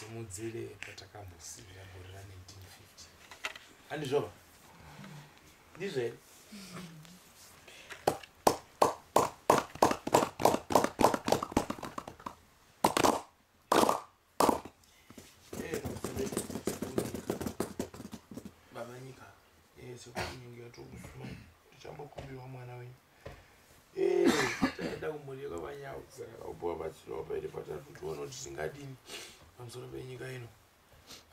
simudzire patakambosimira gore ra1950 handizvova ndizve baba nyika sekunyingira tokusuma tichambokumbirwa mwana wenyu taenda kumurika vanyawu saka upiwa batsiro paite patatu tiona kuti tingadini pamusoro penyika ino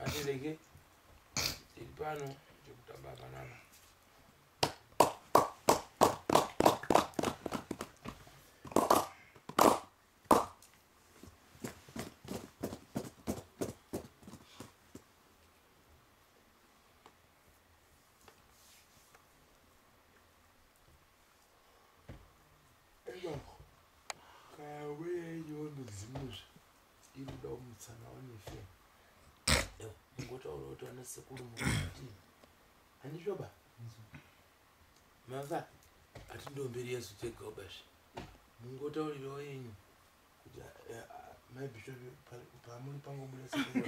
atireke tiri pano tikutamba panapa sekuru mukati handizvoba mava hatindomberi yesu tegobasvi mungotaurirawo yenyu kuti maibhishopi pamuri pangobuda sekuru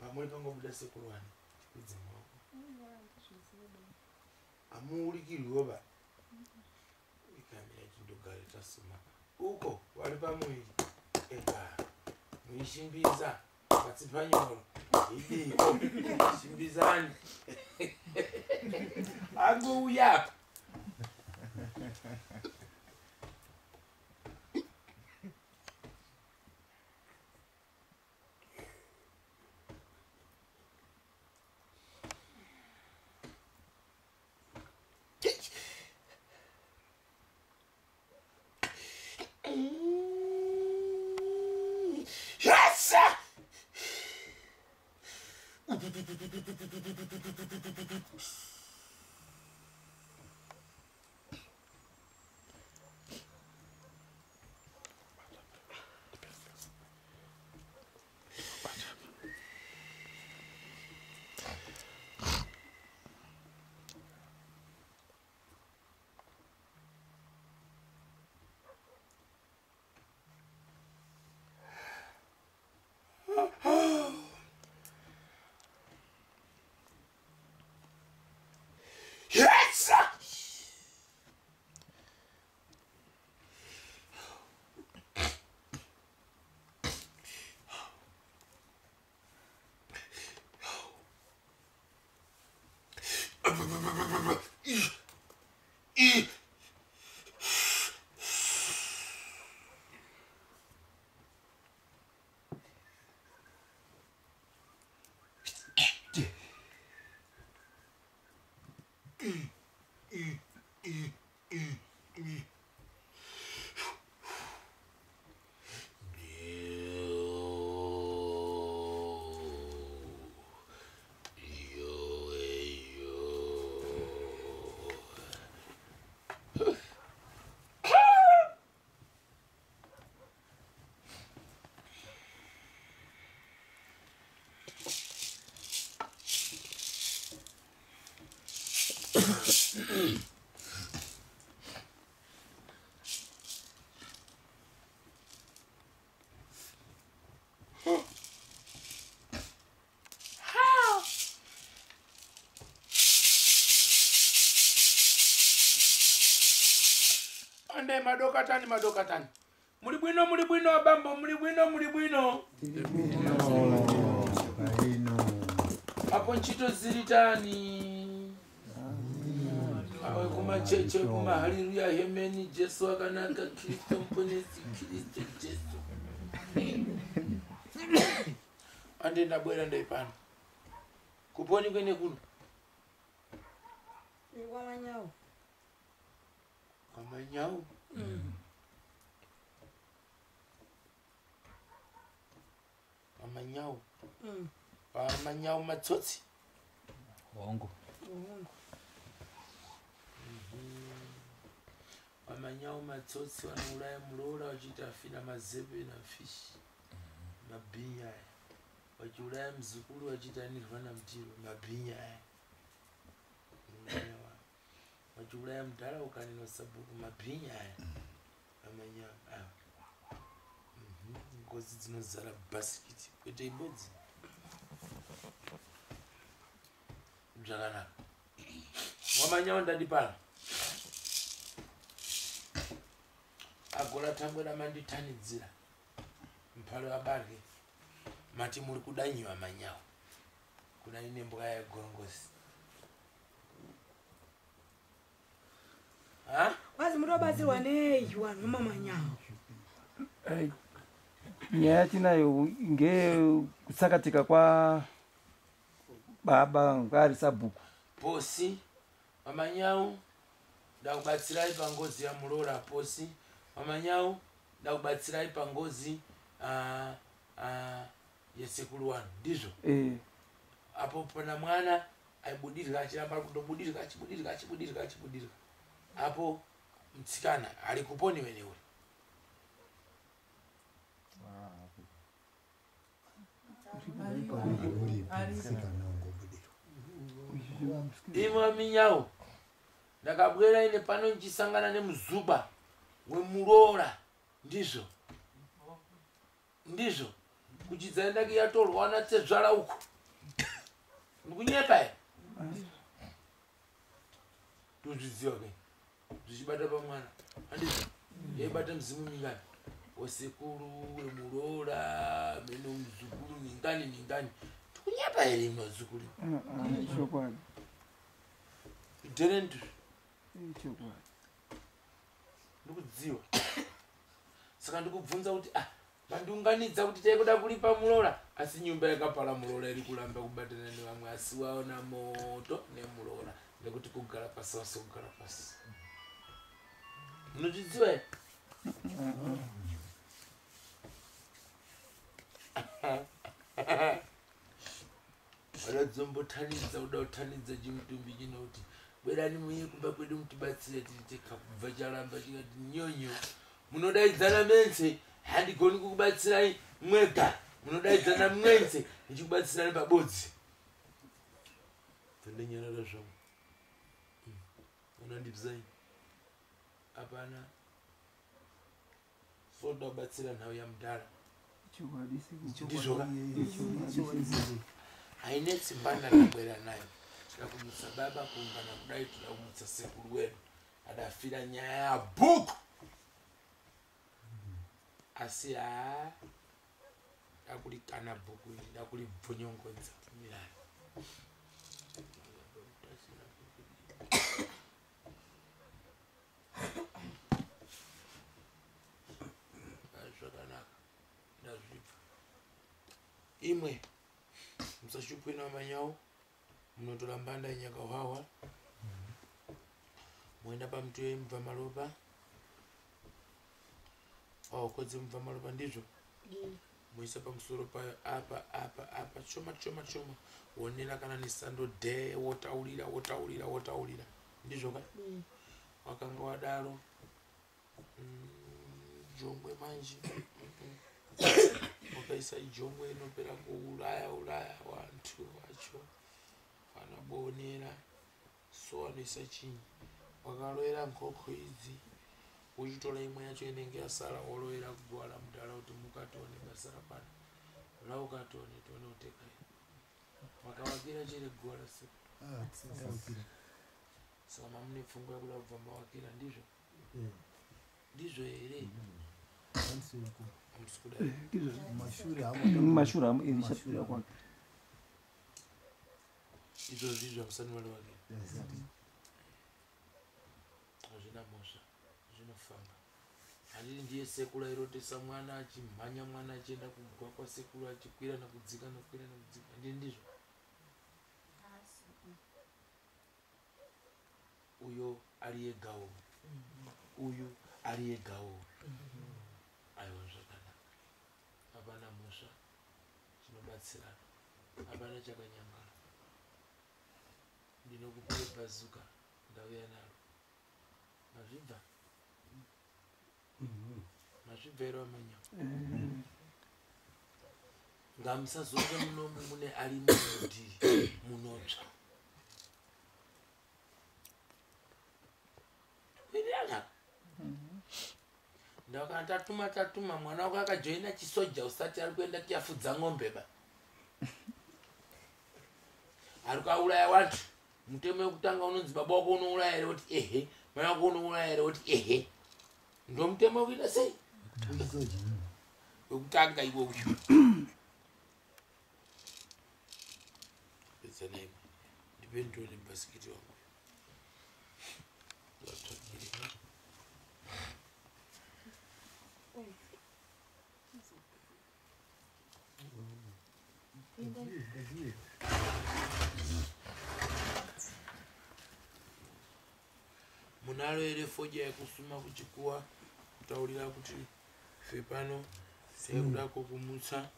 pamuri pangobuda sekuru wani idzimwako hamuurikirwoba ikamira chindogare tasuma uko wari pamwiri ega muishimbiza patsipanyoro idiko shimbizani angouya ande madokatani muri bwino bambo muri bwino apo nchito ziritani awe kumacheche kumahaleluya hemeni Jesu akanaka Kristo mponesi Kristo Jesu ande ndabwera ndaipano kuponi kwene kuno Amanyawu amanyawu matsotsi wangu amanyawu matsotsi wanouraya muroora wachiita afina mazebe nafishi mabhinya aya wachiuraya muzukuru wachiita nirwana mutiro mabhinya aya wachiuraya mudhara ukanino sabhuku mabhinya aya amanya ngozi dzinozara basikiti kwete ibodzi zvakanaka wamanyawo ndandipana agora tambwera manditanidzira mpalo abarye mati muri kudanyiwa manyawo kuna ine mbuka yegorongosi wazi muri wabatsirwa nei wanhu mamanyawo nyaya yatinayo ngekusakatika kwa baba ngari sabhuku posi mamanyawo ndakubatsirai pangozi yamurora posi mamanyawo ndakubatsirai pangozi yesekuru wanu ndizvo apo pana mwana aibudirira achiramba kundobudirika achibudirika apo mtsikana ari kuponiwe newe imwe minyawo ndakabwera ine pano nchisangana nemuzuba wemurora ndizvo kuchidza ndaki yatorwa natsedzvara uko ndikunyepa here tozviziva kai zvichibata pamwana andizvo yaibata mzimu mingani wasekuru wemurora mene muzukuru ningani tikunyepa here imwe wazukuru idenendu ndikudziwa saka ndikubvunza kuti mandiunganidza kuti taikuda kulipa murora asi nyumba yakapara murora iri kuramba kubatana nevamwe asi waona moto nemurora nekuti kugara pasi wasi kugara pasi munozvidziwa here wadadzombotanidza kuda kutanidza chimutumbi chinoti bwerani muye kumba kwedu mutibatsire tiriteka kubva charamba chikati nyonyo munodaidzana mense handigoni kukubatsirai mwega munodaidzana mwense ndichikubatsirani pabodzi tondenyarara zvamo unandibzai apana soda kubatsira nhau yamudhara ndizvoka haine tsimba ndakabwera nayo tida kumutsa baba kuungana kudai tida kumutsa sekuru wedu adafira nyaya yabhuku asi dakulikana bhuku iri dakulibvonyongodza mirari zvakanaka ndazvibva imwe musashupwina manyawo munotora mbanda yenyakahwahwa moenda pamuti wemubva maloba kodzi mubva maloba ndizvo moisa pamusoro payo apa choma wonera kana nesando dhe wotaurira ndizvo ka wakanga wadaro jongwe manje wakaisa ijongwe inopera kuuraya vantu vacho vanabonera so vanoisa chinyi wakaroera nkoko idzi uchitora imwe yacho inenge yasara woroera kugwara mudhara kuti mukatone basa rapana raukatone tione uteka makavakira chiri gwara saka mamune pfungwa yakuda kubva mavakira ndizvo here mashure amo irishatira kwake izvozvi zvamusani vari vake hazvina mhosva zvinofamba handiri ndiye sekuru airotesa mwana achimhanya mwana achienda kugwa kwasekuru achikwira nekudzika handiri ndizvo uyo ari egawo uyu ari egawo aiwa zvakanaka hapana mhosva zvinobatsirana hapana chakanyangara ndinokupire bhazuka ndauya naro mazvibva ere wamanya ngamusazonge munomu mune ari munodhiri munotsva ndakati tatuma mwana wako akajoina chisoja usati ari kuenda kuyafudza ng'ombe ba ari kauraya vantu mutemo wekutanga unonzi baba wako unouraya here kuti ehe mai wako unouraya here kuti ehe ndo mutemo wekuita sei wekutanga iwe uyu petsanai ndipendure mubhasikiti wangu munalo here foja yekusuma kuchikuwa kutaurira kuti ife pano sekuda kokumutsa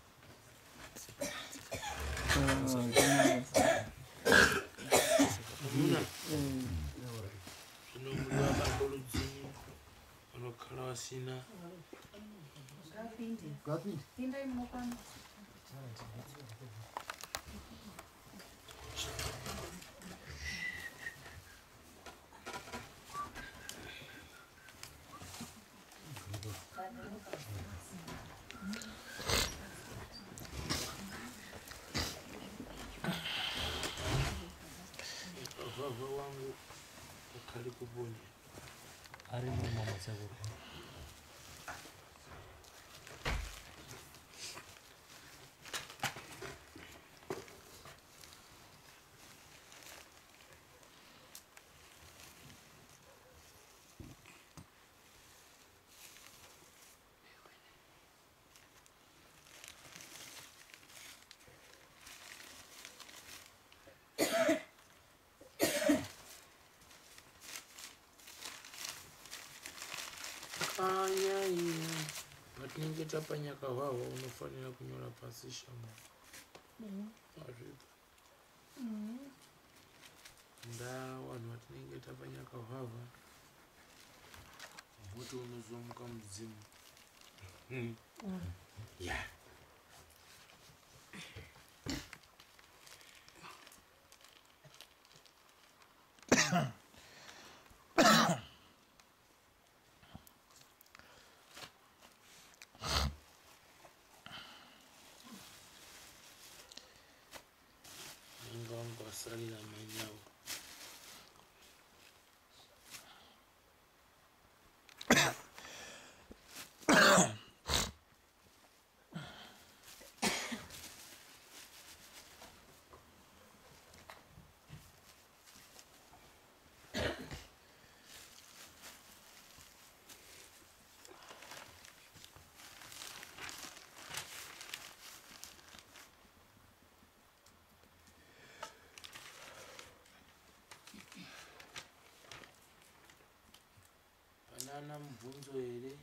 zvinomuriwa bakoludzinyu vanokhala vasina vava wangu akali kuponya ari mama sekuru patinenge tapanyaka hwahwa unofanira kunyora pasi shama azvipa vanhu vatinenge tapanyaka hwahwa moto unozomuka mudzimu ya salila manyawo ana mubvunzo here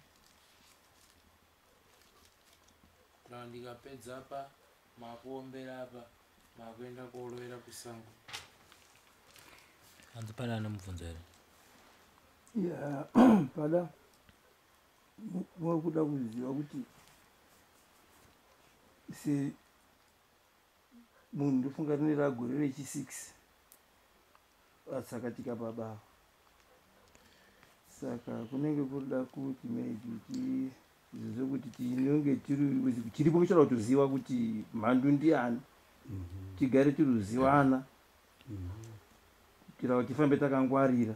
kana ndikapedza apa makuombera apa makuenda kuolovera kusango hanzi pane ane mubvunzo here ya pada mwakuda kuziva kuti se munhu ndofunga rinera gore rechi6 asakatika baba saka kunenge kuda kuti maybe zvokuti tinenge tiripo kuchada kutoziva kuti mhandu ndiani tigare tiruziwana kuitira kuti tifambe takangwarira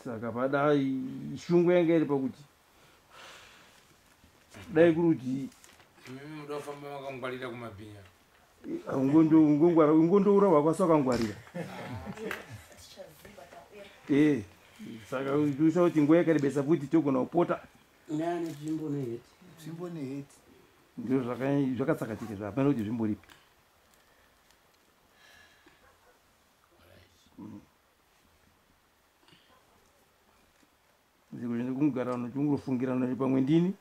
saka pada shungu yanga iri pakuti dai kuri kuti mudafamba makangwarira kumabhinya ungondoura kwasi wakangwarira saka usha kuti nguva yakarebesa futi togona kupota nane zvimbo neheti ndiro zvakatsakatika zvapana kuti zvimboripi kungara chingurofungirana pamwe ndini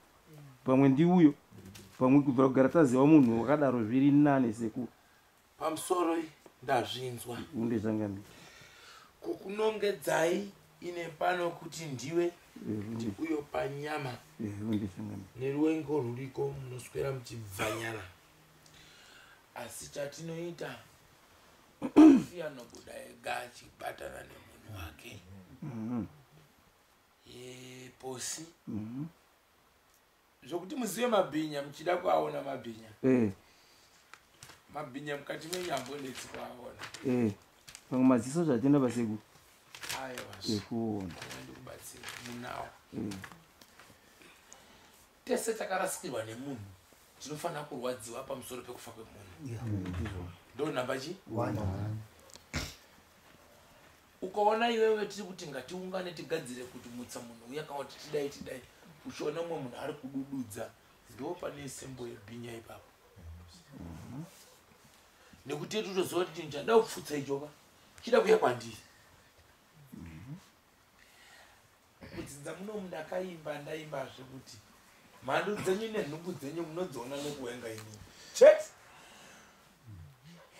pamwe ndiuyo pamwe kubvira kugara taziva munhu wakadaro zviri nane sekuru pamusoro ndazvinzwa undezvangamira kukunongedzai ine pano kuti ndiwe kuti uyo panyama neruvengo ruriko munoswera muchibvanyana asi chatinoita si anobuda ega achibatana nemunhu wake vosi zvokuti muzive mabhinya muchida kuaona mabhinya mabhinya mukati menyambo ndetsi kuaona pamwe maziso zvatenda pasekuru aiwa ekuona ndikubatsira munawo tese takarasikirwa nemunhu tinofanira kurwadziwa pamusoro pekufa kwemunhu ndo namba chi ukaona iwewe tiri kuti ngatiungane tigadzire kuti mutsa munhu uya kana kuti tidai uchiona umwe munhu ari kudududza ndo pane sembo yebhinya ipapo nekuti totoziva kuti chinhu chandida kupfutsa ichoka chida kuya kwandiri kudzinza muno munhu ndaimbazve kuti mhando dzenyu nenhumbu dzenyu munodziona nekuwenga inini chete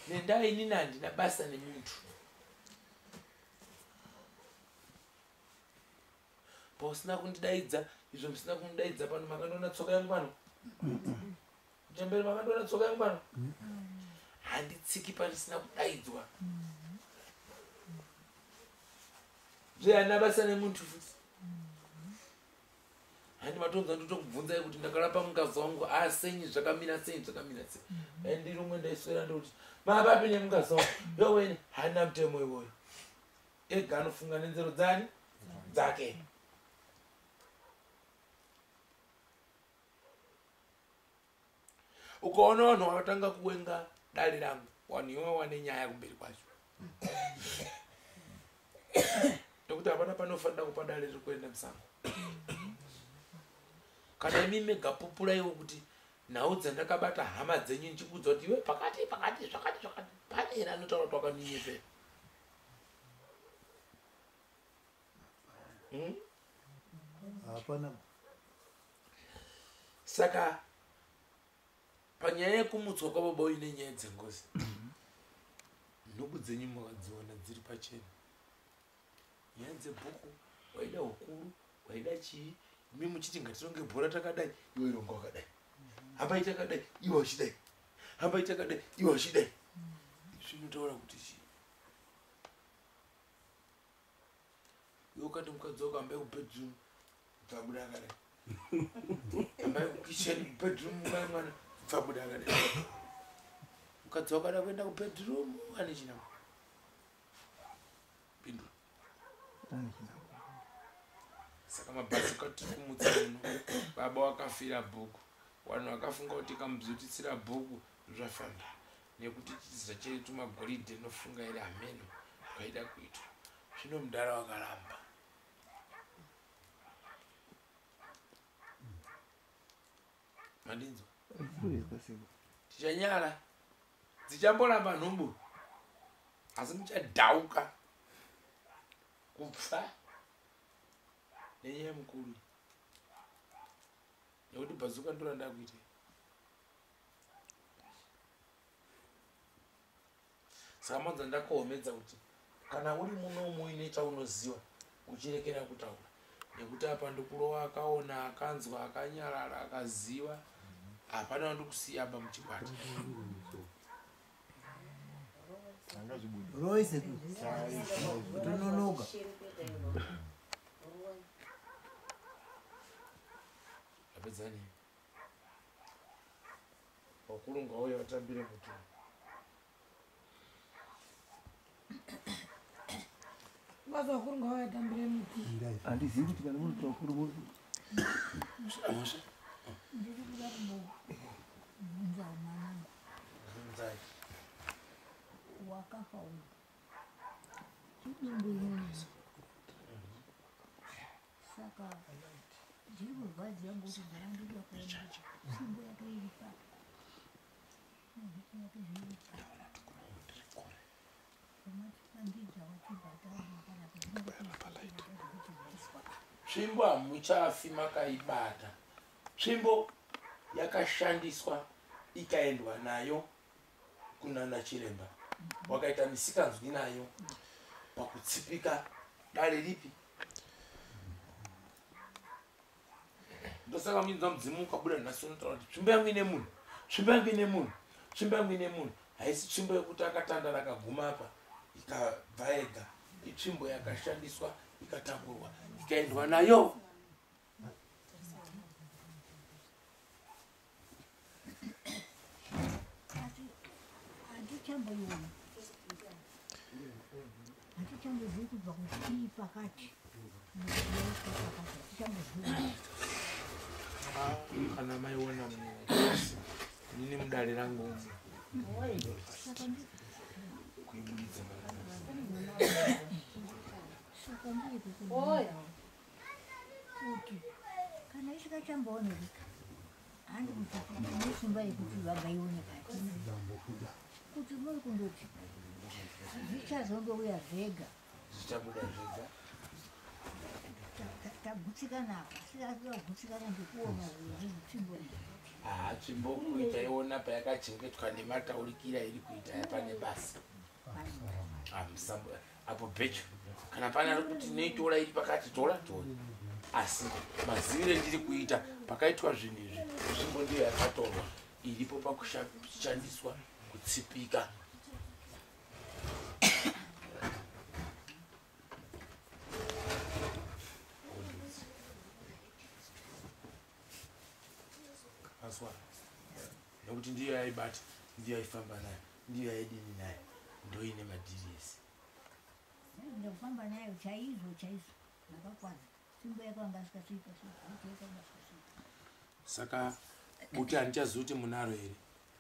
nendaa inini handina basa nemuntu pausina kundidaidza izvo musina kundidaidza pano makandiona tsoka yangu pano chemberi makandiona tsoka yangu pano handitsiki pandisina kudaidzwa zve handina basa nemuntu futi handi matonza ndotokubvunzai kuti ndakarapa mukazi wangu senyi zvakamira sei ndiri umwe ndaiswera ndokuti mapapi nemukazi wangu yowene handina mutemo iwoyo ega anofunga nenzero dzake ukaona vanhu vakatanga kuwenga dare rangu vanhu iwe wane nyaya kumberi kwacho nekuti hapana panofanira kupa dare riri kuenda musango kana imi megapupuraiwo kuti nhau dzandakabata hama dzenyu ndichikudza kuti iwe pakati zvakati pane ere anotaura kuti wakaninyepe hapana saka panyaya yekumutswa kwababa uine nyaya dzengozi nhubu dzenyu makadziona dziri pachena nyaya dzebhuku waida hukuru waida chii imi muchiti ngatironge bhora takadai iwe ironga wakadai hambai takadai iwe uchidai hambai takadai iwe uchidai zvinotaura kuti chii iwe ukati mukadzi wako hambai kubedroom bvabuda akadai hambai kukicheni kubedroom mumai mwana bvabuda akadai mukadzi wako ada kuenda kubedroom ane chinako pindura saka mabhazi tiri kumutsa muno baba wakafira bhuku vanhu vakafunga kuti kamuzotitsira bhuku zvafamba nekuti chidziza chedu magoridhe nofunga iri hameno kwaida kuitwa zvino mudara wakaramba mandinzo tichanyara dzichamboramba nhumbu asi muchadhauka kupfa nenyaya mukuru nekuti bhazuka ndoranda kuita saka manza ndakaomedza kuti kana uri muno muine chaunoziva uchirekera kutaura nekuti apa ndikurova akaona akanzwa akanyarara akaziva hapana wandikusiya aba muchikwata roise kutononoka apedzani wakurunga uye watambire mutu bazi wakurunga uye watambire mutu handizivi kuti kana munotora wakuru musha ndikuda kubvunza mwanangu zvinzai wakafa uyu chidumbu saka ndiri kurwadzi yangu kuti ndara ndida kuona simbo yake iri papo nezviki yake zviri umatipandidza wachibhadhara kana kuzimbaaiswa tsvimbo hamuchafi makaibata tsvimbo yakashandiswa ikaendwa nayo kunana chiremba wakaita misikanzwi nayo pakutsipika dare ripi ndosaka muinza mudzimu ukabuda nhasi unotaura kuti tsvimbo yangu ine munhu tsvimbo yangu ine munhu tsvimbo yangu ine munhu haisi tsvimbo yekuti akatanda akaguma apa ikabva ega itsvimbo yakashandiswa ikatakurwa ikaendwa nayo chamboiona hatichambozii kubva kuchii pakati hatichambozii kana maiona nini mudare rangu kuibuditsa saka ndikukuoya kuti kana isikachambooneka handi kuti nesimba yekuti vagaioneka kuti muri kundoti zvichazondouya zvega zvichabuda zvega tagutsikana apa sikatagutsikana ndikuona zvitsvimbo tsvimbo kuitaiona payakachengetwa nemataurikira iri kuita yapane basa apo bhecho kana pane ari kuti neitora iri pakati tora asi mazivire ndiri kuita pakaitwa zvinhu izvi nzvimbo ndiyo yakatorwa iripo pakushandiswa kutsipika nekuti ndiyo yaibata ndiyo yaifamba nayo ndiyo yaidini nayo ndoine madhiriesi ndakufamba nayo chaizvo nakakwadza simbo yakanga sikasvika saka buti handichazoti munaro here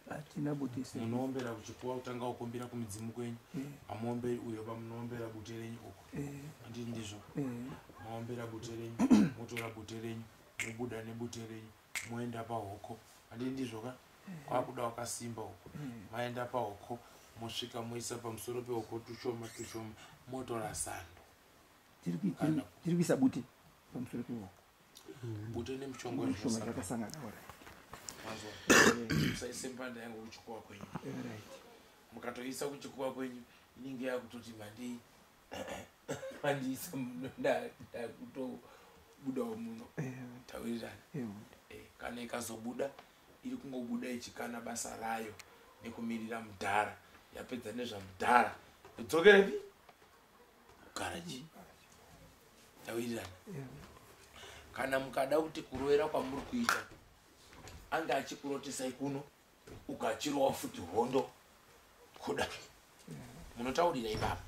hatina buti munoombera kuchikuwa kutanga kukumbira kumidzimu kwenyu amuomberi uyo pamunoombera bute renyu uko handii ndizvo maombera bute renyu motora bute renyu mubuda nebute renyu moenda pahoko handii ndizvo ka kwakuda wakasimba uko maenda pahoko mosvika moisa pamusoro pehoko tushoma motora sando tiri kuisa buti pamusoro pehoko bute nemuchongo zvakasangana musaise mbanda yangu kuchikuwa kwenyu mukatoisa kuchikuwa kwenyu inenge yakutoti mandiisa muno ndakutobudawo muno tawirirani kana ikazobuda iri kungobuda ichikana basa rayo nekumirira mudhara yapedza nezvamudhara idzokerepi kugaraji tawirirani kana mukada kuti kurovera kwamuri kuita anga achikurotesai kuno ukachirowa futi hondo kuda munotaurira ipapa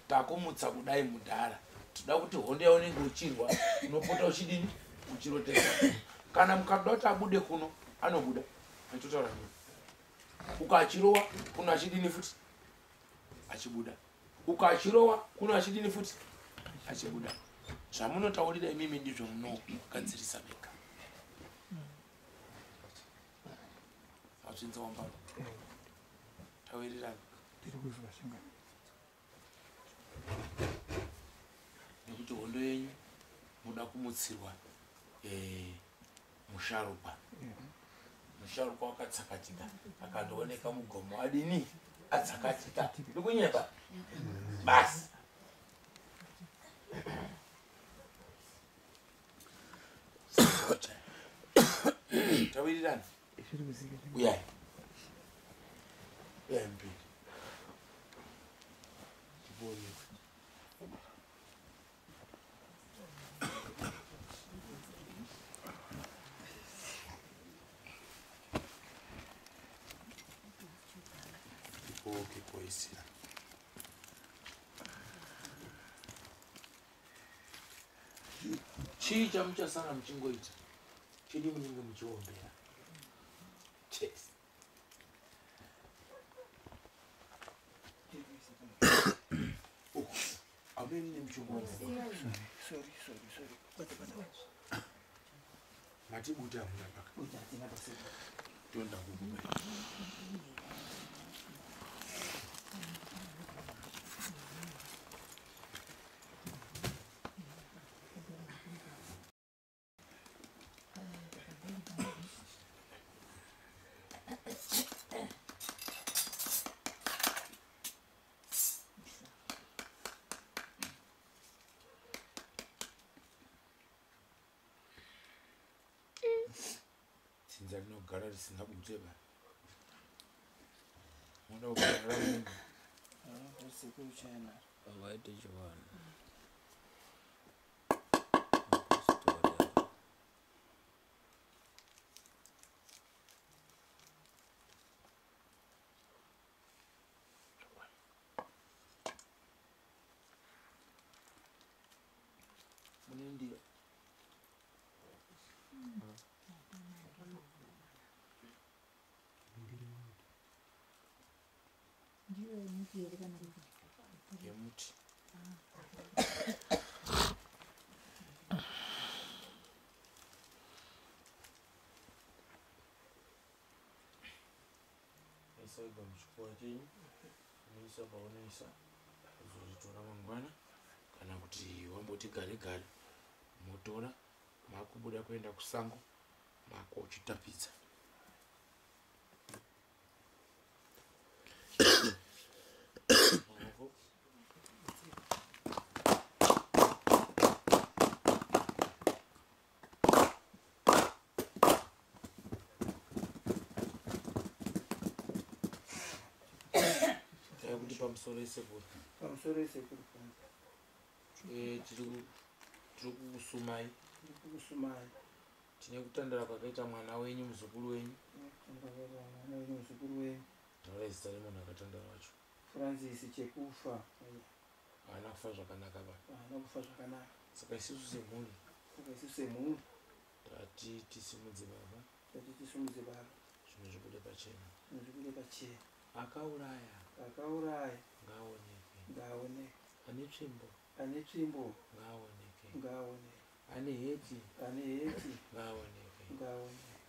takumutsa kudai mudhara toda kuti hondo yaunenge uchirwa unopota uchidini uchirotesa kana mukada kuti abude kuno anobuda achotaura nini ukachirowa kuno achidini futi achibuda ukachirowa kuno achidini futi achibuda zvamunotaurira imimi ndizvo munogadzirisa mega azvinza wambaro tawirirani nekuti hondo yenyu muda kumutsirwa musharukwa wakatsakatika akandooneka mugomo adini atsakatika ndikunyeba basi tawirirani uyai mbili tibone tipoke koisira chii chamuchasara muchingoita chidi munenge muchiombera chesi ameni nemuchongo matibuti hamuna paka tonda kukubai dzinza rinogara risina bute ba moda kugara munhu vaite chivanhu mune ndiro ndiro yemuti here kana kuti yemuti. Isaiba muchikora chenyu unoisa paunoisa uzozvitora mangwana kana kuti wamboti gare gare motora makubuda kuenda kusango mako uchitapidza. Kuti pamusoro esekuru pamusoro esekuru tiri kukusumai kusumai tine kutandara kwakaita mwana wenyu muzukuru wenyu. mwana wenyu muzukuru wenyu taura zita remunhu akatandara wacho. Francis Chekufa. Haana kufa zvakanaka ba. Haana kufa zvakanaka. Saka isusu semhuri tati tisimudze baba. Zvinhu zvikude pachena. Akauraya ngaoneke. Ane tsvimbo ngaoneke. Ane heti ngaoneke.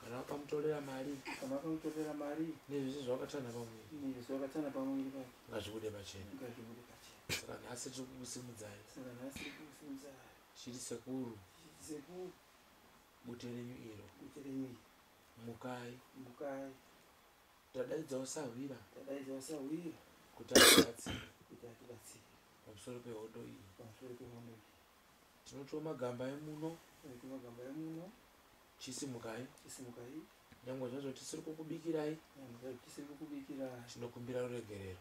Kana wakamutorera mari nezvese zvawakatana pamuviri ngazvibude pachena. Saka nhasi tiri kukusimudzai chiri sekuru bute renyu iro mukai tadaidzawo sahwira kuti atibatsire pamusoro pehondo iyi. Tinotiwo magamba emuno chisimukai nyangwe zvazvo tisiri kukubikirai tinokumbira ruregerero.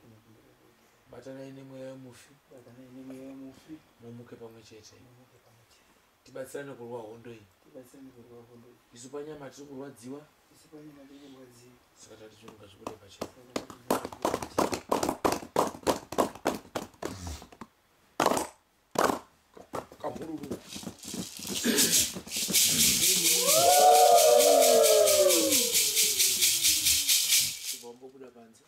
Batanai nemweya wemufi mumuke pamwe chete tibatsirane kurwa hondo iyi. Isu panyama tiri kurwadziwa saka tatichirunga zvibude pachena. Kamururu chibombobuda panze.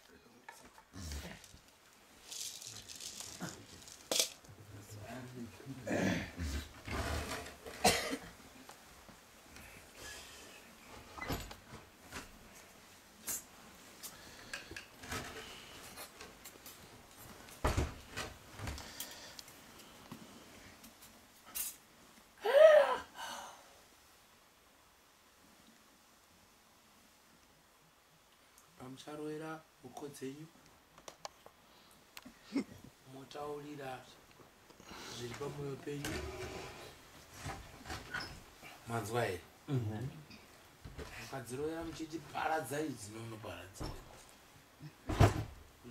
Pamucharoera buko dzenyu motaurira zviri pamwoyo penyu manzwa here. Mukadziroera muchiti paradzai dzinonoparadza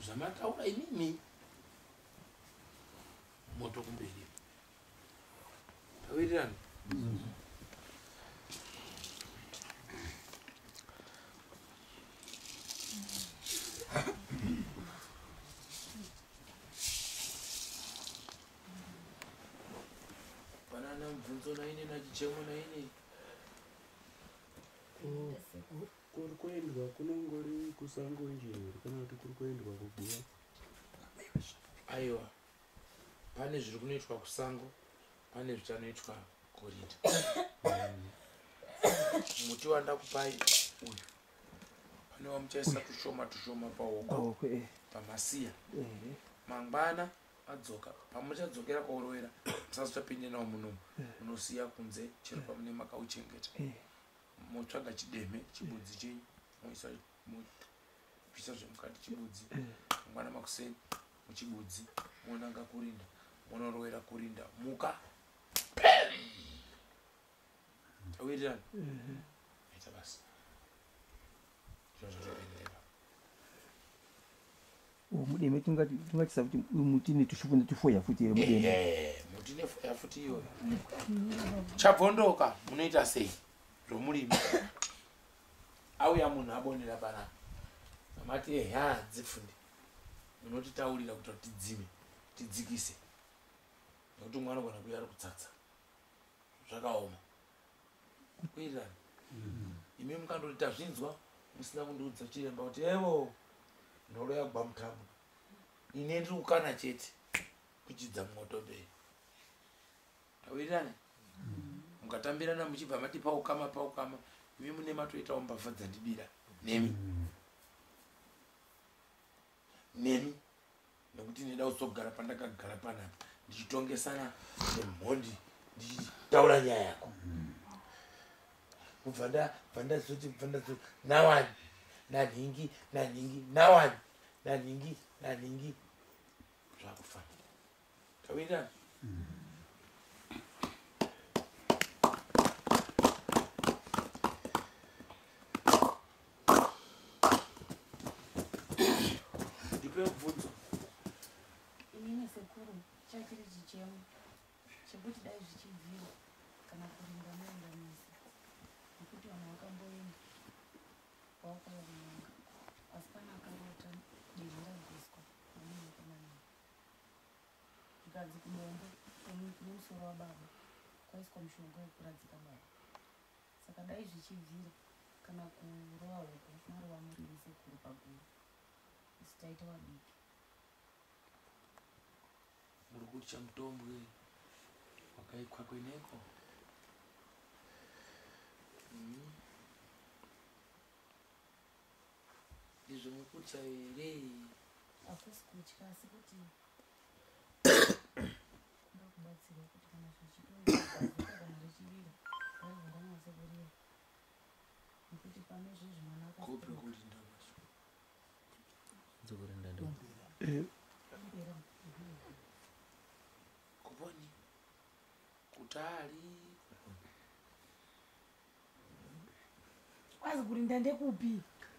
zvamataura imimi moto kumberi tawirirana. Banana mvunzo naine nachichemo naine kuri kuendwa kunongori kusango nje kana kuti kuri kuendwa kuguva. aiwa pane zviri kunoitwa kusango pane zvichanoitwa kurinda. Muti wanda kupai uyu pane wamuchaisa tushoma paoko pamasiya mangwana adzoka pamuchadzokera kwaurowera musazotapinde nawo munomu munosiya kunze chero pamune makauchengeta. Motsvaga chideme chibudzi chenyu moisa mopisa zvemukati chibudzi mangwana makuseni muchibudzi monanga kurinda monorowera kurinda muka tawirirana ita basi zvazvazvaenderera. Mudeme tingachisa kuti muti netushuku netufoya futi here mudeme. Muti nefoya futi iyoyo chabvondoka munoita sei zvomurimi auya munhu abonera panapa amati dzifundi munotitaurira kuti tidzime tidzikise nekuti mwana gona kuya ari kutsatsa zvakaoma kuirani imi mukandoti zvinzwa musina kundiudza chiremba kuti evo ndoroya gwa mutambo ine ndiri kukana chete kuchidza mwoto mberi tawirirani mukatambirana muchibva mati paukama imi mune matoitawo mbavha dzandibira nemi nekuti ndida kuzogara pandakagara panapa ndichitongesana nemhondi ndichitaura nyaya yako kubva ndazoti nawani nanhingi nanhingi zvakufana tawirirani bvunzo inini sekuru chachiri chichemo chekuti dai zvichibvira kana kurinda maendanisi nekuti vanhu vakamboenda vaakavananga asi pana akarota diri rabviswa namuna kananini zvikanzi kudombo nemusoro wababa kwaiswa mushonga wekuradzika baba saka dai zvichibvira kana kurova huku marova murini sekuru paguru taita wadiki muri kutya mutombo wakaikwa kweneko izvo mukutya here hakusi kutya asi kuti kuda kubatsirwa kuti kana zvichitoika kana richivira vaivhunda nyatsokurira nekuti pane zvezvimwana kopi kulinda kwacho Nzokurinda ndo. kuponi kutali kwazi kurinda ndekupi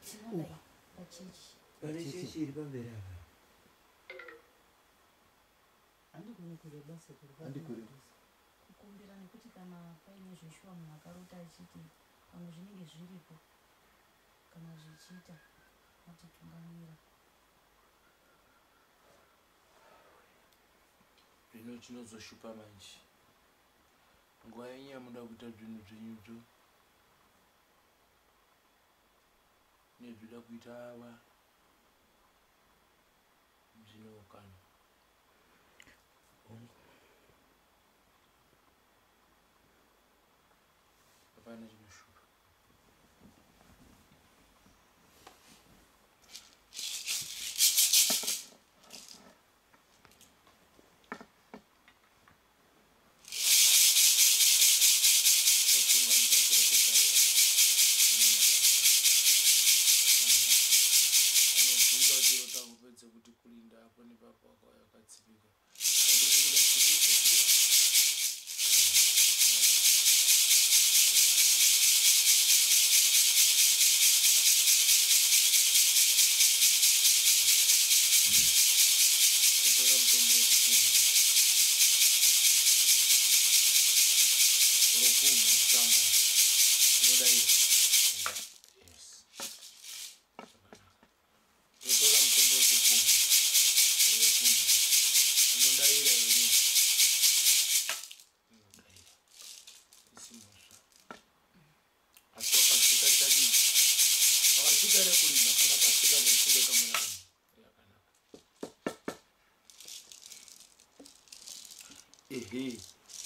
chinodai pachechi pane chechi iri pamberi apa handikune kure basa Handikure. kukumbira nekuti kana paine zveshuwa munhu akarota achiti pamwe zvinenge zviripo kana zvichiita atitungamira zvino chinozoshupa manje nguva yenyu yamuda kuita zvinhu zvenyudzo nezvida kuita ava zvinokana hapana chinoshupa kuti kulinda hapo nepapo wakatsipika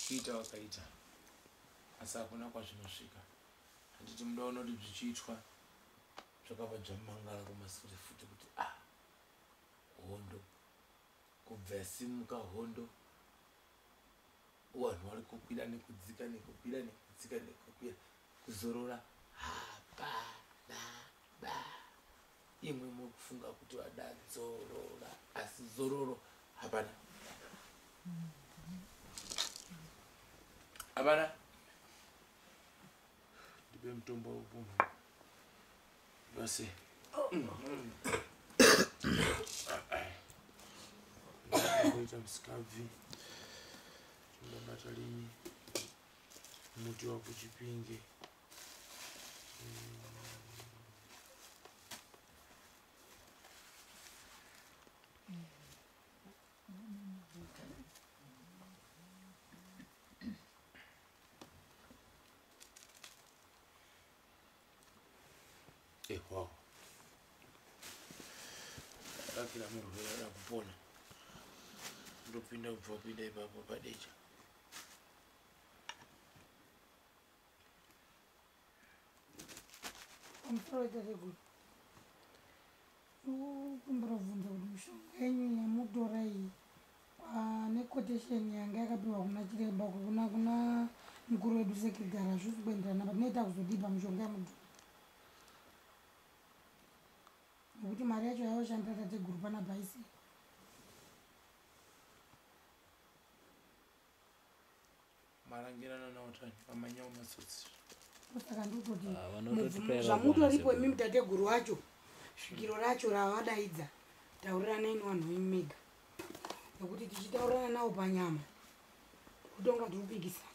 kuita wakaita asi hakuna kwazvinosvika handiti mudaona kuti zvichiitwa zvakabva zvamangara kumasure futi kuti hondo kubva yasimuka hondo vanhu vari kukwira nekudzika nekukwira nekudzika nekukwira kuzorora hapanaba imwe mukufunga kuti wada zorora asi zororo hapana hapana ndipe mutombo wekupuma basi kuita musikabvi tindabata linyi muti wakuchipinge wow akila murwere akupona ndopinda kubva pinda ipapo padecha pamusoro itateguru kumbira bvunza kuti mishonga yenyu yamutora iyi nekotesheni yanga yakapiwa kuna chiremba kuna mukuru wedu sekigara hazvisi kuenderana patinoita kuzodipa mishonga yamutora nekuti mari yacho yayoshandira tateguru panapa isi marangirana nautani pamanyawo matsotsi saka ndototi vanototipa zvamutoripo imi tateguru wacho svikiro racho ravadaidza tauriranai nevanhu venyu mega nekuti tichitaurana navo panyama kutonga tiupikisana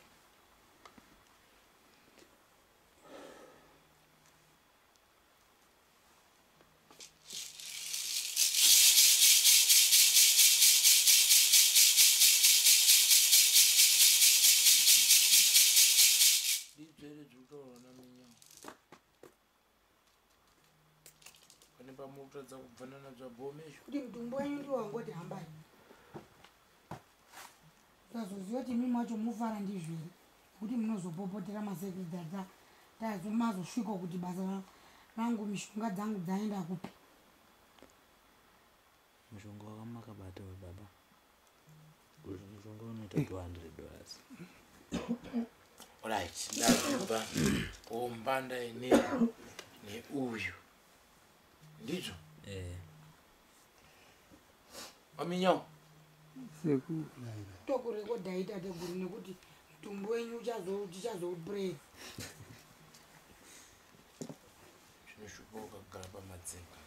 dipyere dzikutorona minyawo pane pamutadza kubvanana zvabhomesho kuti mutumbo wenyu ndiwo wangoti hambai tazoziva kuti imi macho mufara ndizviri nekuti munozopopotera masekretari mazosvika kuti basa rangu mishonga dzangu dzaenda kupi mushonga wakamakabata we baba mushonga unoita $200 right ndazvipa kuombanda ine neuyu ndizvo waminyawo tokurekodha itateguru nekuti mutumbo wenyu tichazoupureza zvinoshupa ukagara pamadzenga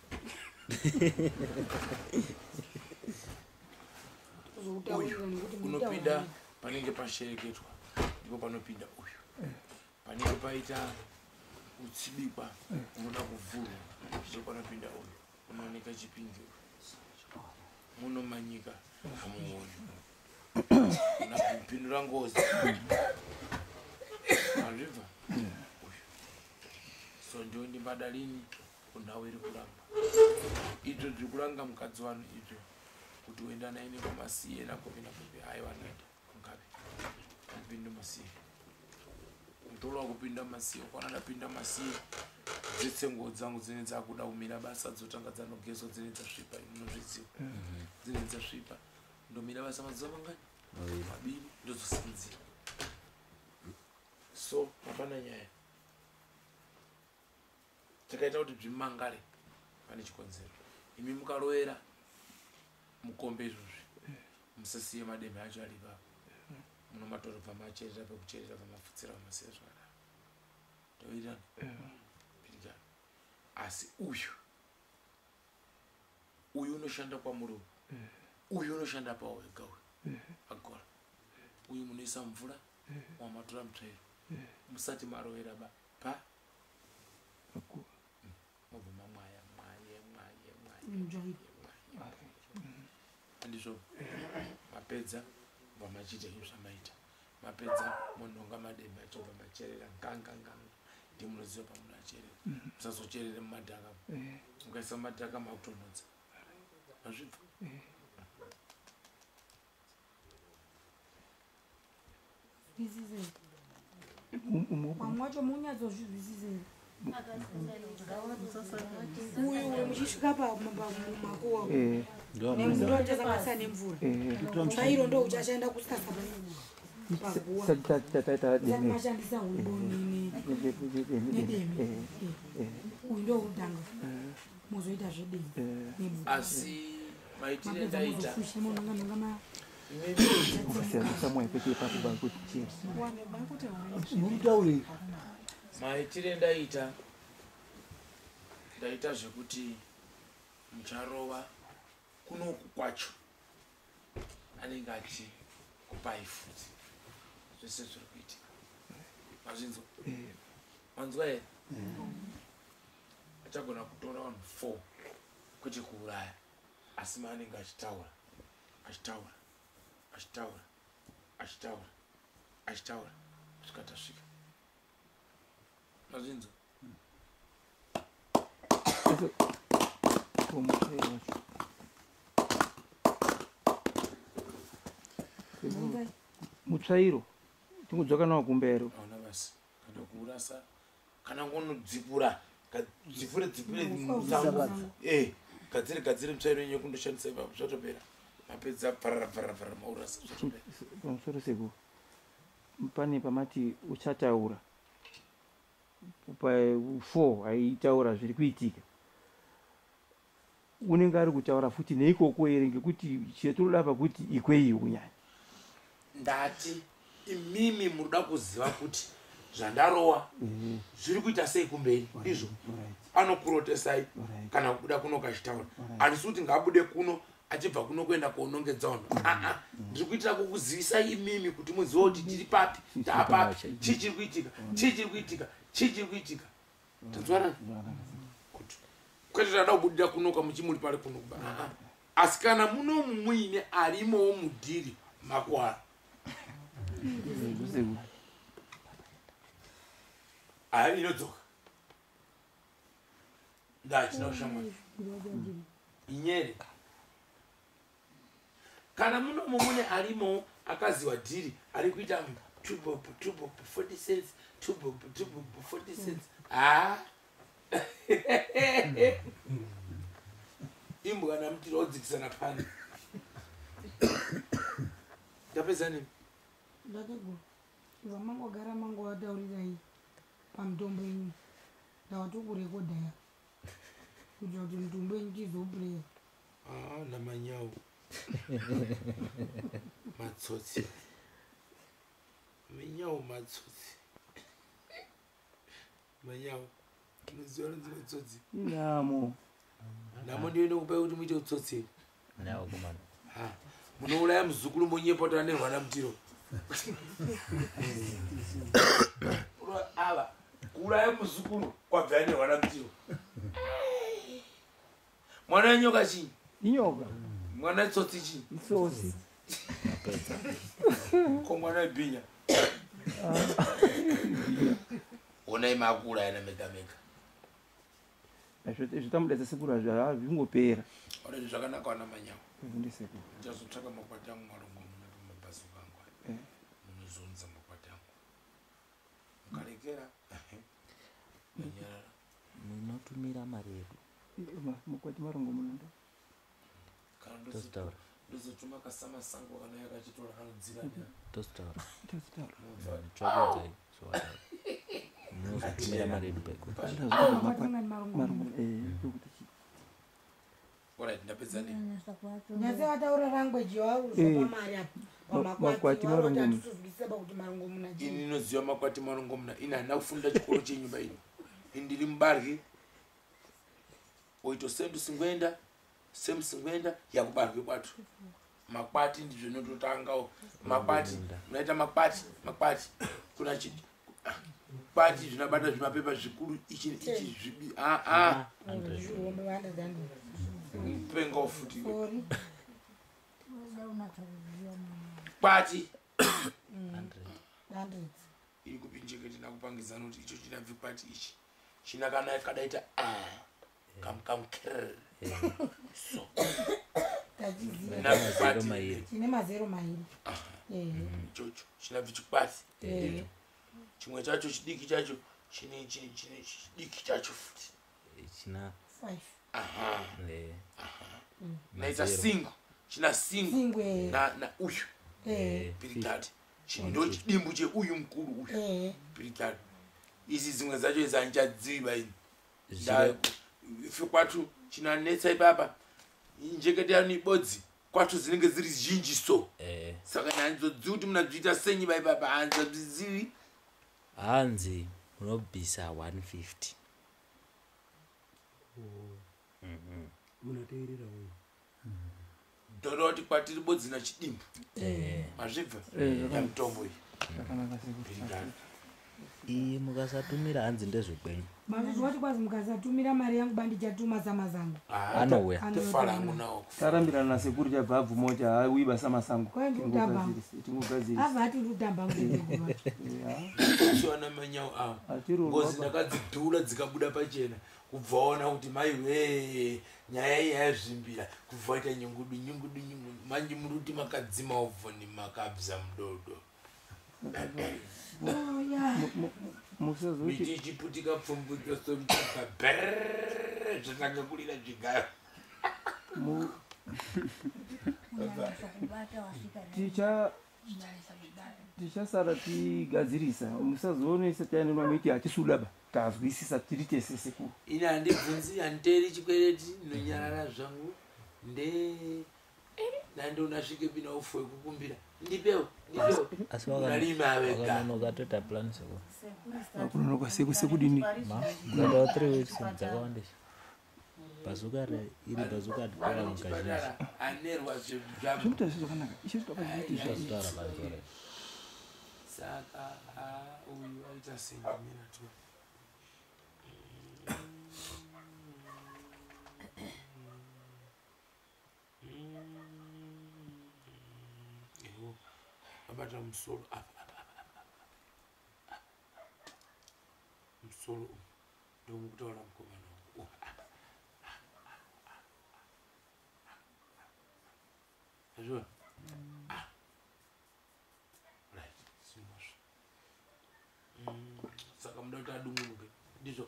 tozoutaurira nekuti kunopinda panenge pashereketwa ndipo panopinda uyu panenge paita kutsibikwa unoda kuvhurwa zvicho panopinda uyu unooneka chipingi munomanyika hamuoni una kupindura ngozi azvibva uyu so ndio ndimbadalini kundau iri kuramba izvo zviri kuranga mukadzi wanu izvo kuti uenda naine kumasiye nakupinda kupi hai vanoita mungabe kupinda masiye mutola kupinda masiye kwanadapinda masiye dzitsengo dzangu dzine dzakuda kumira basa dzotanga dzanogezo dzine dzasvipa inozviziva dzine dzasvipa ndomira basa mazuva mangani mabiri ndozosinzira so hapana nyaya takaita kuti zvimangare pane chikonzero imi mukarovera mukombe izvozvi musasiye mademhe acho ari ipapo munomatora pamacherera pekucherera pamafutsira pamasiya zvakadaro toirana pirigana asi uyu unoshanda kwamuri uyu unoshanda pawo wega uyu agora uyu munoisa mvura wamatora mutsvairo musati marovera ba pa mobva mamwaya andizvo mapedza vamachita izvo zvamaita mapedza munonga madembe achobva macherera nganganganga ndimunoziva pamunoacherera musazocherere mumadhaka mukaisa mumadhaka makutonhodza azvibva pamwe wacho munyatsozvizwisisei uyu wemuchisvika pamakuwa nemvura uchasanganisa nemvura tsvairo ndo uchashanda kusasa paguwamashandisa huiboni nedembe uyu ndo kutanga muzoita zvedembe asi maitire ndaita maitire ndaita zvekuti mucharova kunoku kwacho anenge achikupai futi zvese zviri kuitika mazvinzo manzwa here achagona kutora vanhu 4 kuti kuuraya asi maanenge achitaura kusvika tasvika mazvinzo mutsvairo tingodzoka nawo kumbero auna basi kana kuurasa kana ngonodzipura dzipure gadzire mutsvairo yenye kundoshandisa ipapo zvatopera mapedza bvarara maurasa zvatopera pamusoro seko pane pamati uchataura pa4 aitaura zviri kuitika unenge ari kutaura futi neikoko ere ngekuti chetinoda pakuti ikweyi kunyanya ndati imimi munoda kuziva kuti zvandarowa zviri kuita sei kumberi izvo anokurotesai kana kubuda kuno kachitaura handisi kuti ngaabude kuno achibva kuno kuenda kounongedza vanhu ndiri kuitira kukuzivisai imimi kuti muzive kuti tiri papi taapapi chii chiri kuitika tanzwanani kuti kwete tada kubudira kunoka muchimuri pari kuno kuba asi kana muno mumwine arimowo mudhiri makwara inodzoka ndachina kushamwari inyere kana muno mumune arimowo akaziwa dhiri ari kuita 2 bob 40 cents 2 bob 40 cents imbwa namutiro odzikisana pani ndapedza nini ndakagwa iva mangogara mangovataurirai pamutombo yenyu ndavatokurekodha ya kuitira kuti mutombo yenyu tizopureya namanyawu matsotsi manyawu matsotsi manyawu unoziva nonzi matsotsi namo ndiyo inokupai kuti muite utsotsi nawo kumana munouraya muzukuru monyepota nerwana mutiro ava kuuraya muzukuru kwabvira nerwana mutiro mwana wenyoka chii inyoka mwana wetsotsi chii itsosi ko mwana webhinya onai makuuraya namega zvitamudetsa sekuru zvingopera oredi zvakanaka wana manyawu ndiseko ndichazotsvaka makwati angu marongomuna pamabhazi pangu munozonza makwati angu mukarekera manyarara munotumira mari yedu makwati marongomuna kana tostaura ndozotuma kasamasango kana yakachitora kanodzira tostaura munobva tsvakudzai soataura munozotumira mari yedu Alright, ndapedza nini nyase vataura rangweji yavaruzopamari makwati marongomuna pamatatiuzwisaba kuti marongomuna ini inoziva makwati marongomuna ini handina kufunda chikoro chenyumba ino indiri mubarwi oito semusingwenda yakubarwi kwatu makwati ndizvo inototangawo makwati munaita makwati kuna chiti kwati zvinabata zvimapepa zvikuru ichi zvibi penga futi kwati iri kupinjeketi nakupangizana kuti icho chinabvi kwati ichi china kana kadaita kamkrr so chine mazero mairi ichocho chinabvi chikwati chimwe chacho chidiki chacho chine chidiki chacho futi china 5 naita singo china singo na uyu pirikati ndo chidimbu cheuyu mukuru uyu pirikati izi dzimwe zacho dzanchadziva ini ife kwatu chinanetsa ipapa njeketi yanu ibodzi kwatu dzinenge dziri zhinji so saka hanzodzivi kuti munadzviita senyi vaipapa hanzodzivi hanzi munobvisa 150 munateerera uyu ndoda kuti kwatiri bodzi nachidimbu mazvibva yamutombo iyi iyi mukasatumira hanzi ndezvekwenyu mazvizvati kwazi mukasatumira mari yangu bandichatuma samazango anouya tofarangu nawo tarambirana nasekuru chabva abvuma kuti hauyi basa masango ava ati ndutamba kutsiwana manyawu awo ngozi ndakadzidhula dzikabuda pachena kubva waona kuti mai we nyaya iyi yazvimbira kubva waita nyungudu manje muri kuti makadzima uvhoni makabza mudodo miti ichiputika pfumbudzo somutaka zvatanga kurira zvigaro tichasara tigadzirisa musazoonesa tianenwa miti hatisudaba tazwisisa tiri tese sekuru ini handibvunzi handiteeri chikwereti ndinonyarara zvangu ndandoonasvike pina ufu wekukumbira ndipewo unalima avega ukatoita plan sekuru kunonoka sekudini ukatawo 3 weeks dzakawandisa bazuka iri bazuka atitora mukazhinji anerwa zvinoita zvakanaka zvazvitaura pazuva saka uyu aita sendimira tu iwo abata musoro musoro ndomukutaura mukomana azviona right simosvo saka muda kuti adungunuke ndizvo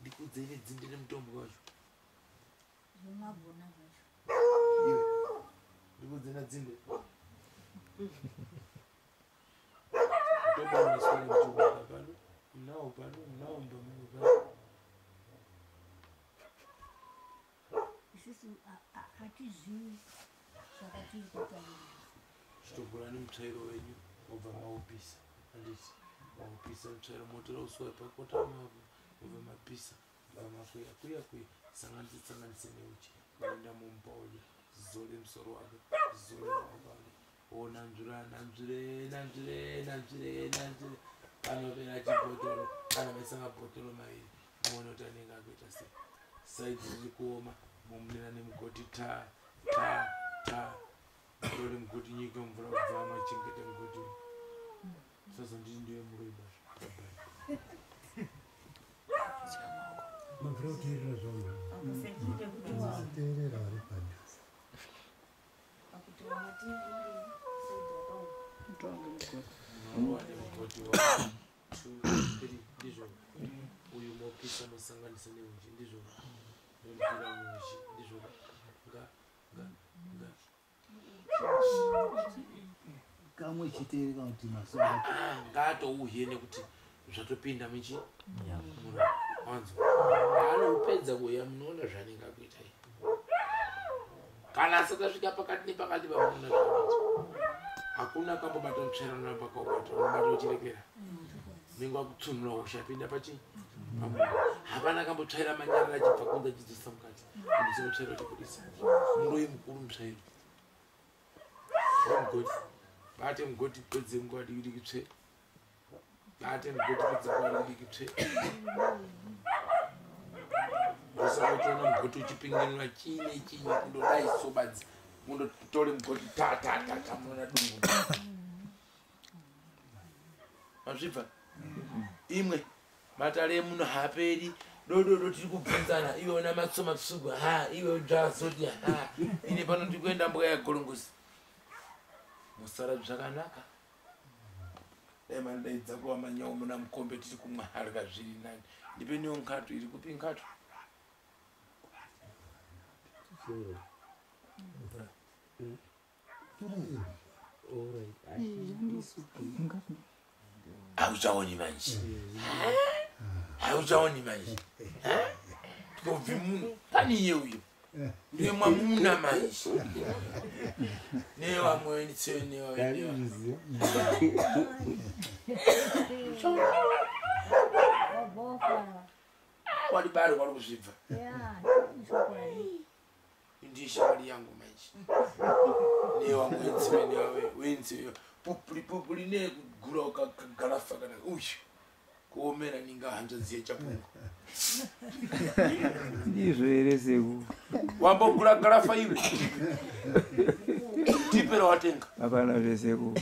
ndikudzei nedzinde nemutombo wacho ndikudze nedzinde mutombo uniswa nemutombo pano mnawo pano mnawo mbamungu pano chitogora nemutsvairo wenyu wobva maupisa handiti maupisa mutsvairo motora uswa pakotamapo wobva mapisa bva makuya sanganise neuchi maenda mumupauda zizore musoro wake zizore maoko ake onanzvira panopera chibhotoro kana maisanga bhotoro mairi muone kuti anenge akuita sei saidzi riri kuoma momunena nemugoti ta ore mugoti nyika mvura kubva machengeta mugoti sasa ndiri ndiwe muroiba mavhura kuteerera zvavo teerera ari padhuze wane mugoti wa 2 3 ndizvo uyu mopisa masanganisa neunji ndizvo ndombira munji ndizvo kamwe chiteereka kuti masoa ngatouhye nekuti zvatopinda michi wanzo anoupedza kuya munoona zvanenge akuita kana asati asvika pakati nepakati pamunoona zvaanoita hakuna kambobata mutsvairano pakaubata unobata uchirekera nenge wakutsunura hosha pinda pachi hapana kambotsvaira manyara achibva kunze achidzosisa mukati ndise mutsvairo achibudisa muroi mukuru mutsvairo mugoti bate mugoti pedze nguva diki tsve bate mugoti pedze nguva diki tsve usakautiona mugoti uchipinganwa chine kundodai sobadzi mundotore mugoti ta munoona dungu mazvibva imwe matare emuno haaperi dododo tiri kubvunzana iwona matsomapsugu iwe dzvazoti ine pano ndiri kuenda mbuka yagorongosi musara zvakanaka dai mandaidza kuva manyawo muna mukombe tiri kumwarika zviri nani ndipeniwo nkato iri kupi nkato hauchaoni manje hauchaoni manje tikobvi munhu kaniye uyo ndiye mwamuna manje newamwe nitsewe wali bari wali kuzvibva ndiye shamwari yangu manje newamwe nitsewe wenzeyo pupuli nekugura ukagarafa kana uyu kuomera ninga hanzva dziye chapungu ndizvo here seku wambogura garafa iwe tipera watenga hapana zveseku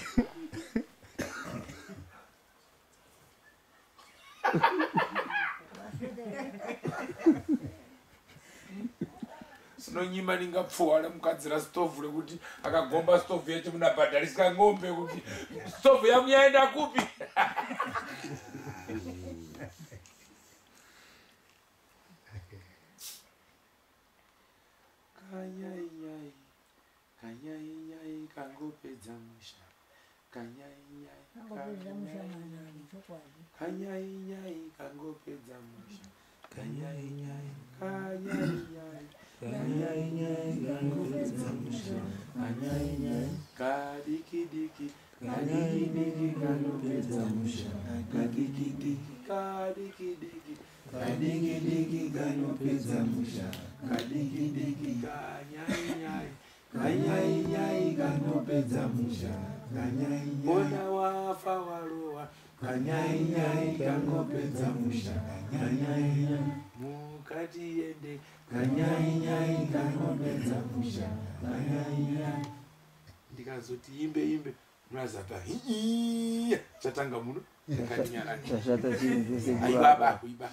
sinonyima ndingapfuwana mukadzira stovhu rekuti akagomba stovhu yecho munabhadharisika ng'ombe kuti stovhu yangu yaenda kupi. Kanyaiyai kanyaiyai kangopedza musha kanyaiyai kanyaiyai kangopedza musha kanyaiyai kanyaiyai kanyaiyai kangopedza musha kanyaiyai kadikidiki kadikidiki kangopedza musha kadikidiki kadikidiki kadikidiki kanopedza musha kadikidiki kanyaiyai kanyaiyai kanopedza musha kanyaiyai ona wafa warowa kanyaiyai kanopedza musha kanyaiyai mukati ende kanyaiyai kanopedza musha kanyaiyai ndikazoti imbe munazapa chatanga muno kanyarani chashata chinhu zvese aibaba kuiba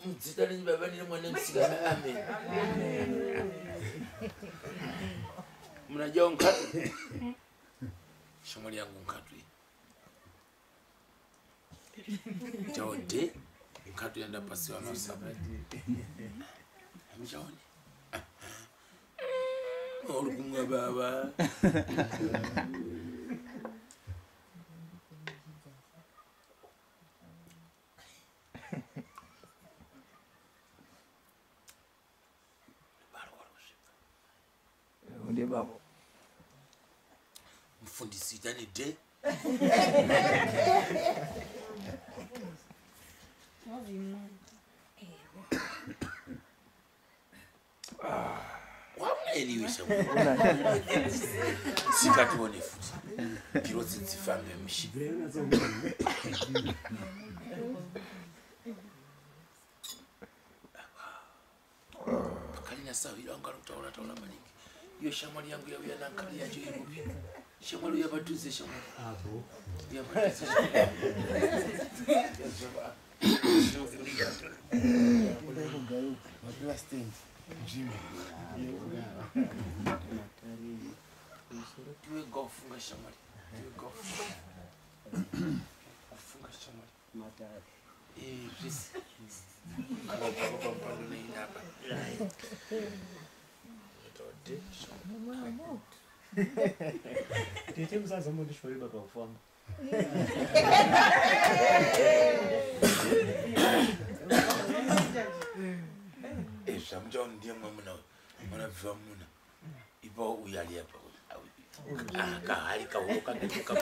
mdzita lenyi baba ndiri mwana musikana amen. Mnajua nkatu shamwali yangu nkatu jawode nkatu yanda pasi wana sabati mjawoni olukunga baba ndiye baba mfundisi tani de wamnaeliwisha sikatione futi piro dzidzifambe mshibe kalina sawira ngalotaura taura maningi iyo shamwali yangu yauya nankali yacho irupi shamwali yabatuze shamwali Hapo. yabatuze tuwe gofunga shamwali tuwe gofunga shamwali visi kana kwa mpano na inapa Tete mzazi mmoja shwari baba kufamba. Samjao ndiye mwamuna mwana muna ipo uyali hapa kahali kahuka ngetuka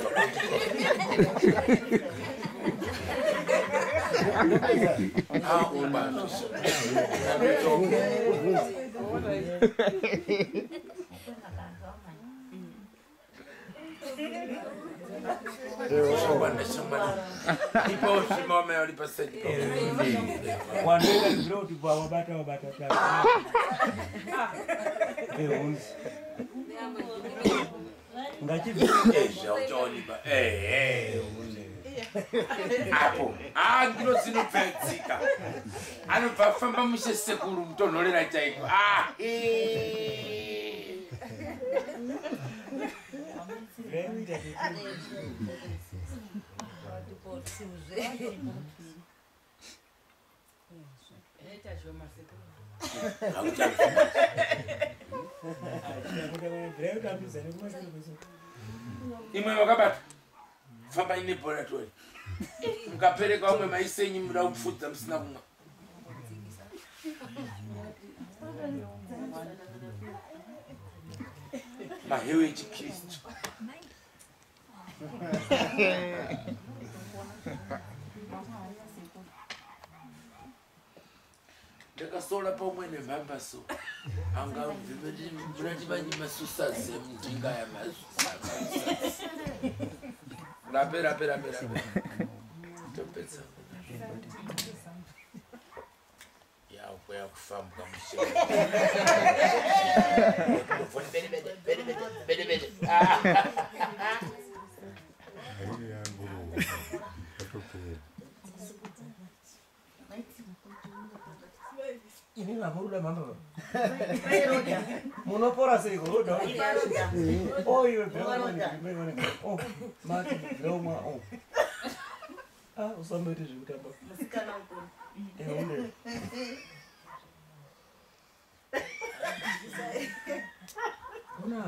ipo simame walipaseti Wanaenda ndio tipa wabata tatu. Unzi. Ngachivi Joni ba apo ngiro zinopfedzika anobva famba mushe sekuru mutonhorera chaiko imwe wakabata famba ine laboratory mukapereka vamwe maisenyi muda kupfudza musina kumwa mahewe echikristu ndakasola pamwe nemhambaso anga munati vanyi masusazi emujinga yamasusazi rape topedza yakufambwa ini namuruda mama munopora sei kuroda oh iwe oh mati loma oh usambete zvikutamba musikana uko ende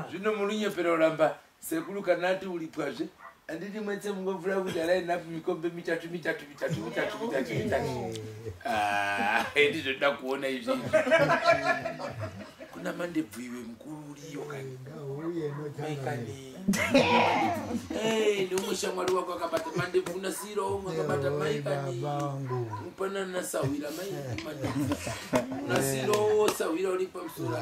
zvino murunyepera uramba sekuru kana ati ulipwazve anditi mwetse mungomvura kuti arainapo mikombe mitatu ndizvoda kuona izvi kuna mandebvuiwe mukuru uriyo kani ndomushamwari wako akabata mandebvu unasirawo akabata maikani mupanana sahwira unasirawo sahwira uri pamusoro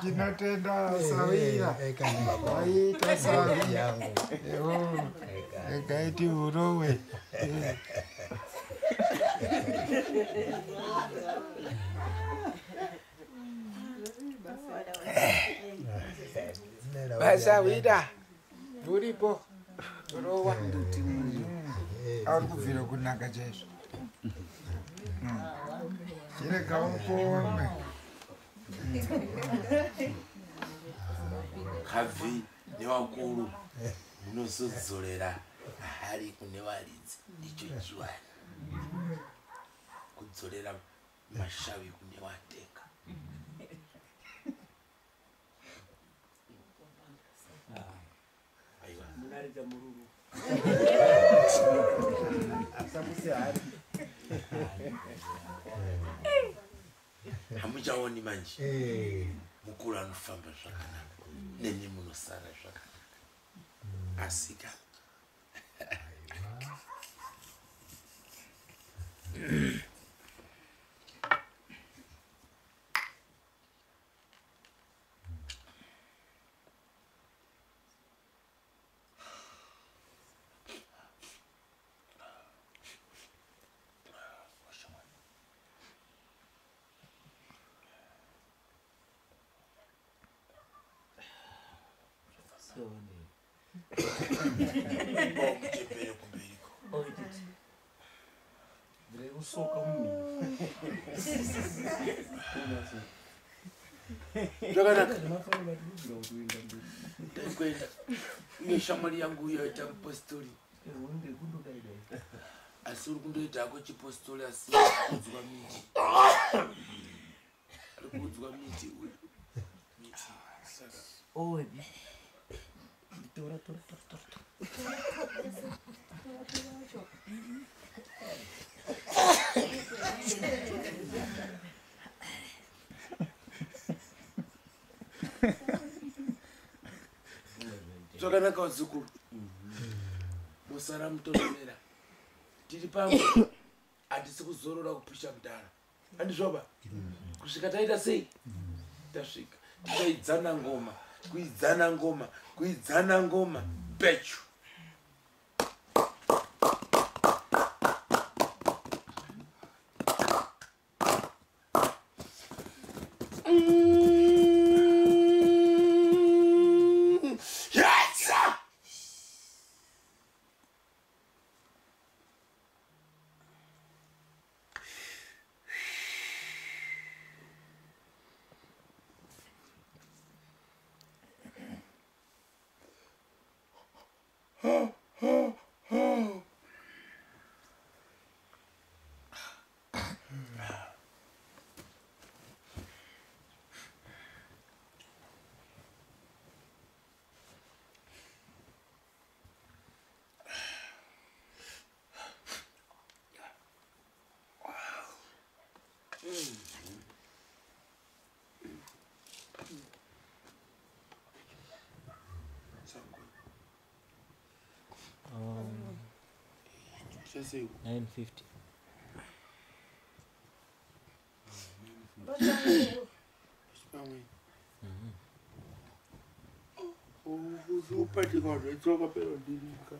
tinotenda sawira waita sawira ekaiti urowe basawira uripo urowa auri kubvira kunaka chaizvo chirega upome habvi nevakuru munozodzorera hari kune varidzi icho chiwani kudzorera mashavi kune vateka munaridza mururu hamuchaoni manje mukuru anofamba zvakanaka nemi munosara zvakanaka asika zvakanaka taikwenda uye shamwari yangu uyo aita mupostori asi uri kundoita hako chipostori asi kuudzwa miti ari kuudzwa miti uyu miti tora zvakanaka wazukuru musara mutonomera tiri pamwe hatisi kuzorora kupisha mudhara handizvoba kusvika taita sei tasvika tichaidzana ngoma kuidzana ngoma pechu chasiku 950 pamwe upatikazve tsoka pero ndirika